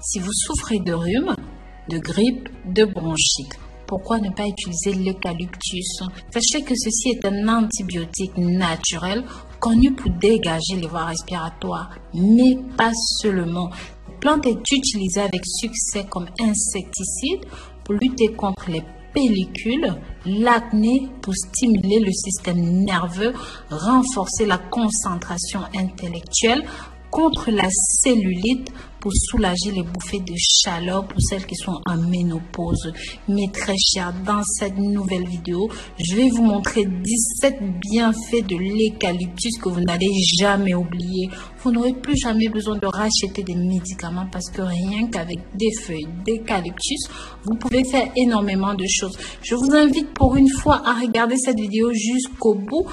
Si vous souffrez de rhume, de grippe, de bronchite, pourquoi ne pas utiliser l'eucalyptus? Sachez que ceci est un antibiotique naturel connu pour dégager les voies respiratoires, mais pas seulement. La plante est utilisée avec succès comme insecticide pour lutter contre les pellicules, l'acné, pour stimuler le système nerveux, renforcer la concentration intellectuelle, contre la cellulite, pour soulager les bouffées de chaleur pour celles qui sont en ménopause. Mes très chers, dans cette nouvelle vidéo, je vais vous montrer 17 bienfaits de l'eucalyptus que vous n'allez jamais oublier. Vous n'aurez plus jamais besoin de racheter des médicaments parce que rien qu'avec des feuilles d'eucalyptus, vous pouvez faire énormément de choses. Je vous invite pour une fois à regarder cette vidéo jusqu'au bout,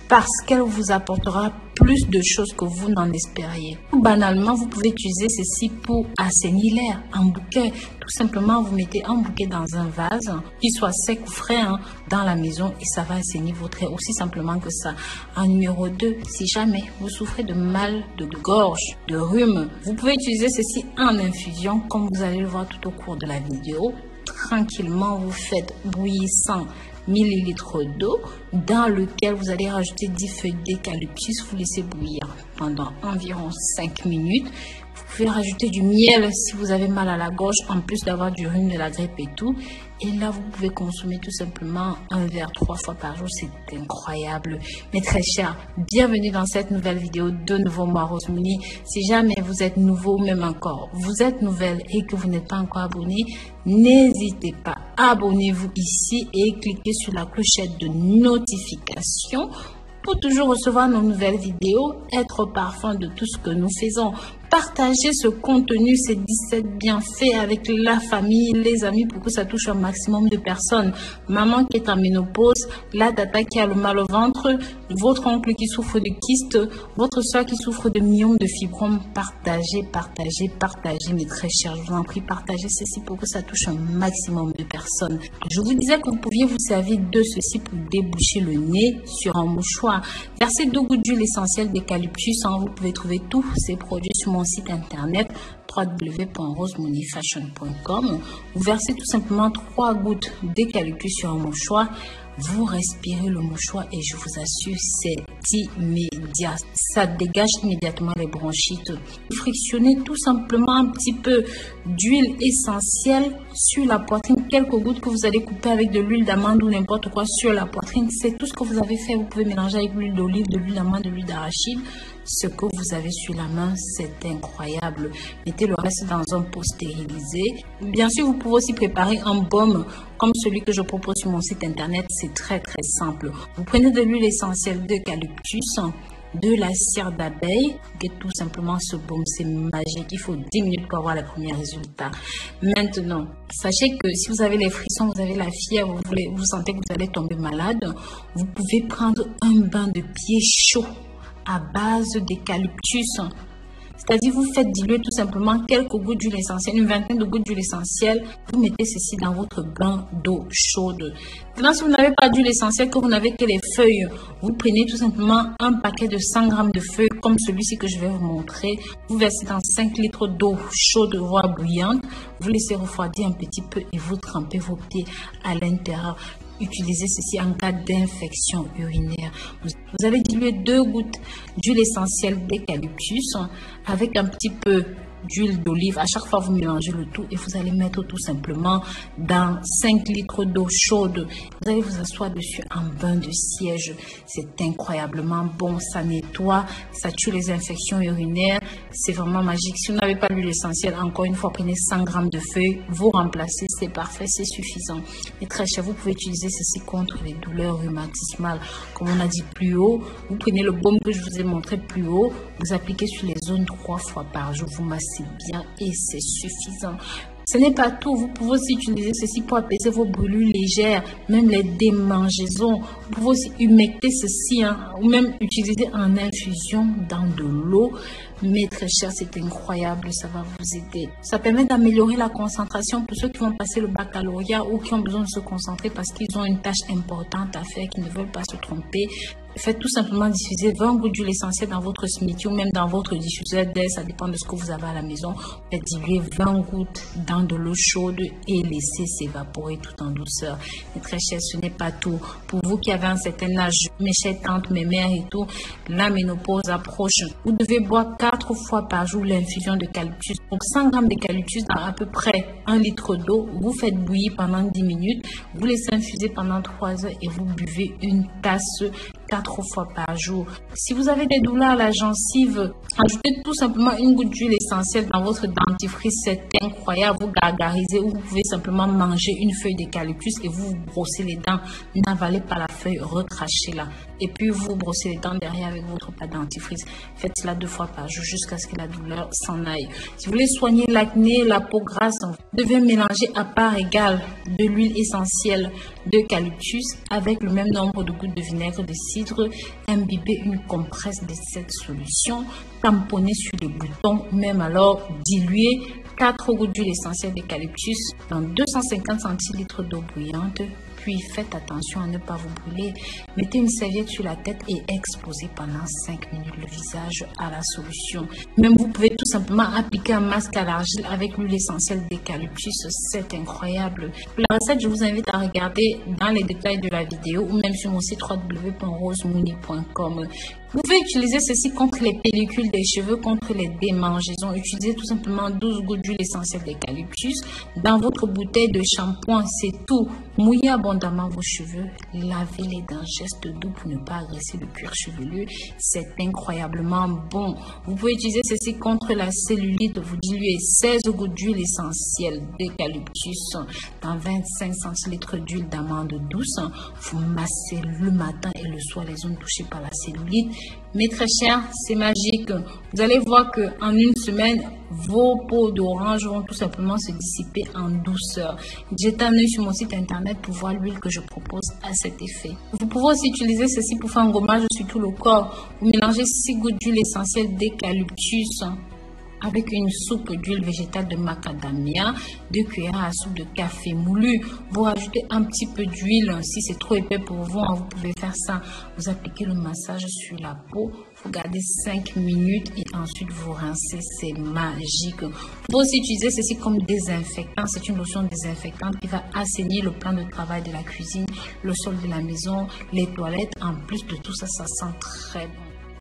parce qu'elle vous apportera plus de choses que vous n'en espériez. Banalement, vous pouvez utiliser ceci pour assainir l'air en bouquet. Tout simplement, vous mettez un bouquet dans un vase, qu'il soit sec ou frais, dans la maison, et ça va assainir votre air aussi simplement que ça. En numéro 2, si jamais vous souffrez de mal de gorge, de rhume, vous pouvez utiliser ceci en infusion, comme vous allez le voir tout au cours de la vidéo. Tranquillement, vous faites bouillir 100 ml d'eau dans lequel vous allez rajouter 10 feuilles d'eucalyptus. Vous laissez bouillir pendant environ 5 minutes. Vous pouvez rajouter du miel si vous avez mal à la gorge, en plus d'avoir du rhume, de la grippe et tout. Et là, vous pouvez consommer tout simplement un verre 3 fois par jour. C'est incroyable. Mes très chers, bienvenue dans cette nouvelle vidéo. De nouveau, moi, Rosemary. Si jamais vous êtes nouveau, même encore, vous êtes nouvelle et que vous n'êtes pas encore abonné, n'hésitez pas. Abonnez-vous ici et cliquez sur la clochette de notification pour toujours recevoir nos nouvelles vidéos, être au parfum de tout ce que nous faisons. Partagez ce contenu, ces 17 bienfaits avec la famille, les amis, pour que ça touche un maximum de personnes. Maman qui est en ménopause, la tata qui a le mal au ventre, votre oncle qui souffre de kyste, votre soeur qui souffre de myome, de fibrome. Partagez, partagez, partagez, mes très chers. Je vous en prie, partagez ceci pour que ça touche un maximum de personnes. Je vous disais que vous pouviez vous servir de ceci pour déboucher le nez sur un mouchoir. Versez 2 gouttes d'huile essentielle d'eucalyptus. Vous pouvez trouver tous ces produits sur mon site internet www.rosemoneyfashion.com. Vous versez tout simplement 3 gouttes d'eucalyptus sur un mouchoir. Vous respirez le mouchoir et je vous assure, c'est immédiat. Ça dégage immédiatement les bronchites. Frictionnez tout simplement un petit peu d'huile essentielle sur la poitrine. Quelques gouttes que vous allez couper avec de l'huile d'amande ou n'importe quoi sur la poitrine. C'est tout ce que vous avez fait. Vous pouvez mélanger avec l'huile d'olive, de l'huile d'amande, de l'huile d'arachide. Ce que vous avez sur la main, c'est incroyable. Mettez le reste dans un pot stérilisé. Bien sûr, vous pouvez aussi préparer un baume comme celui que je propose sur mon site internet. C'est très très simple. Vous prenez de l'huile essentielle d'eucalyptus, de la cire d'abeille, et tout simplement ce baume, c'est magique. Il faut 10 minutes pour avoir les premiers résultats. Maintenant, sachez que si vous avez les frissons, vous avez la fièvre, vous sentez que vous allez tomber malade, vous pouvez prendre un bain de pied chaud à base d'eucalyptus. C'est-à-dire, vous faites diluer tout simplement quelques gouttes d'huile essentielle, une vingtaine de gouttes d'huile essentielle. Vous mettez ceci dans votre bain d'eau chaude. Maintenant, si vous n'avez pas d'huile essentielle, que vous n'avez que les feuilles, vous prenez tout simplement un paquet de 100 grammes de feuilles, comme celui-ci que je vais vous montrer. Vous versez dans 5 litres d'eau chaude, voire bouillante. Vous laissez refroidir un petit peu et vous trempez vos pieds à l'intérieur. Utilisez ceci en cas d'infection urinaire. Vous allez diluer 2 gouttes d'huile essentielle d'eucalyptus avec un petit peu d'huile d'olive. À chaque fois, vous mélangez le tout et vous allez mettre tout simplement dans 5 litres d'eau chaude. Vous allez vous asseoir dessus en bain de siège. C'est incroyablement bon. Ça nettoie, ça tue les infections urinaires. C'est vraiment magique. Si vous n'avez pas l'huile essentielle, encore une fois, prenez 100 grammes de feuilles. Vous remplacez, c'est parfait, c'est suffisant. Et très cher, vous pouvez utiliser ceci contre les douleurs rhumatismales. Comme on a dit plus haut, vous prenez le baume que je vous ai montré plus haut. Vous appliquez sur les zones 3 fois par jour. Vous massez bien et c'est suffisant. Ce n'est pas tout, vous pouvez aussi utiliser ceci pour apaiser vos brûlures légères, même les démangeaisons. Vous pouvez aussi humecter ceci ou même utiliser en infusion dans de l'eau. Mais très cher, c'est incroyable, ça va vous aider. Ça permet d'améliorer la concentration pour ceux qui vont passer le baccalauréat ou qui ont besoin de se concentrer parce qu'ils ont une tâche importante à faire, qui ne veulent pas se tromper. Faites tout simplement diffuser 20 gouttes d'huile essentielle dans votre smoothie ou même dans votre diffuseur d'air, ça dépend de ce que vous avez à la maison. Faites diluer 20 gouttes dans de l'eau chaude et laissez s'évaporer tout en douceur. Mais très cher, ce n'est pas tout. Pour vous qui avez un certain âge, mes chères tantes, mes mères et tout, la ménopause approche. Vous devez boire 4 fois par jour l'infusion d'eucalyptus. Donc 100 grammes d'eucalyptus dans à peu près 1 litre d'eau. Vous faites bouillir pendant 10 minutes. Vous laissez infuser pendant 3 heures et vous buvez une tasse 4 fois par jour. Si vous avez des douleurs à la gencive, ajoutez tout simplement une goutte d'huile essentielle dans votre dentifrice. C'est incroyable. Vous gargarisez ou vous pouvez simplement manger une feuille d'eucalyptus et vous brossez les dents. N'avalez pas la feuille, recrachez-la. Et puis vous brossez les dents derrière avec votre pâte dentifrice. Faites cela 2 fois par jour jusqu'à ce que la douleur s'en aille. Si vous voulez soigner l'acné, la peau grasse, vous devez mélanger à part égale de l'huile essentielle d'eucalyptus avec le même nombre de gouttes de vinaigre de cidre. Imbibez une compresse de cette solution, tamponnez sur les boutons, même alors diluez 4 gouttes d'huile essentielle d'eucalyptus dans 250 centilitres d'eau bouillante. Puis faites attention à ne pas vous brûler. Mettez une serviette sur la tête et exposez pendant 5 minutes le visage à la solution. Même vous pouvez tout simplement appliquer un masque à l'argile avec l'huile essentielle d'eucalyptus. C'est incroyable. Pour la recette, je vous invite à regarder dans les détails de la vidéo ou même sur mon site www.rosemouni.com. Vous pouvez utiliser ceci contre les pellicules des cheveux, contre les démangeaisons. Utilisez tout simplement 12 gouttes d'huile essentielle d'eucalyptus dans votre bouteille de shampoing. C'est tout. Mouillez abondamment vos cheveux. Lavez-les d'un geste doux pour ne pas agresser le cuir chevelu. C'est incroyablement bon. Vous pouvez utiliser ceci contre la cellulite. Vous diluez 16 gouttes d'huile essentielle d'eucalyptus dans 25 centilitres d'huile d'amande douce. Vous massez le matin et le soir les zones touchées par la cellulite. Mais très cher, c'est magique. Vous allez voir que en une semaine, vos peaux d'orange vont tout simplement se dissiper en douceur. Jetez un œil sur mon site internet pour voir l'huile que je propose à cet effet. Vous pouvez aussi utiliser ceci pour faire un gommage sur tout le corps. Vous mélangez 6 gouttes d'huile essentielle d'eucalyptus avec une soupe d'huile végétale de macadamia, 2 cuillères à soupe de café moulu. Vous rajoutez un petit peu d'huile. Si c'est trop épais pour vous, vous pouvez faire ça. Vous appliquez le massage sur la peau. Vous gardez 5 minutes et ensuite vous rincez. C'est magique. Vous pouvez aussi utiliser ceci comme désinfectant. C'est une lotion désinfectante qui va assainir le plan de travail de la cuisine, le sol de la maison, les toilettes. En plus de tout ça, ça sent très bon.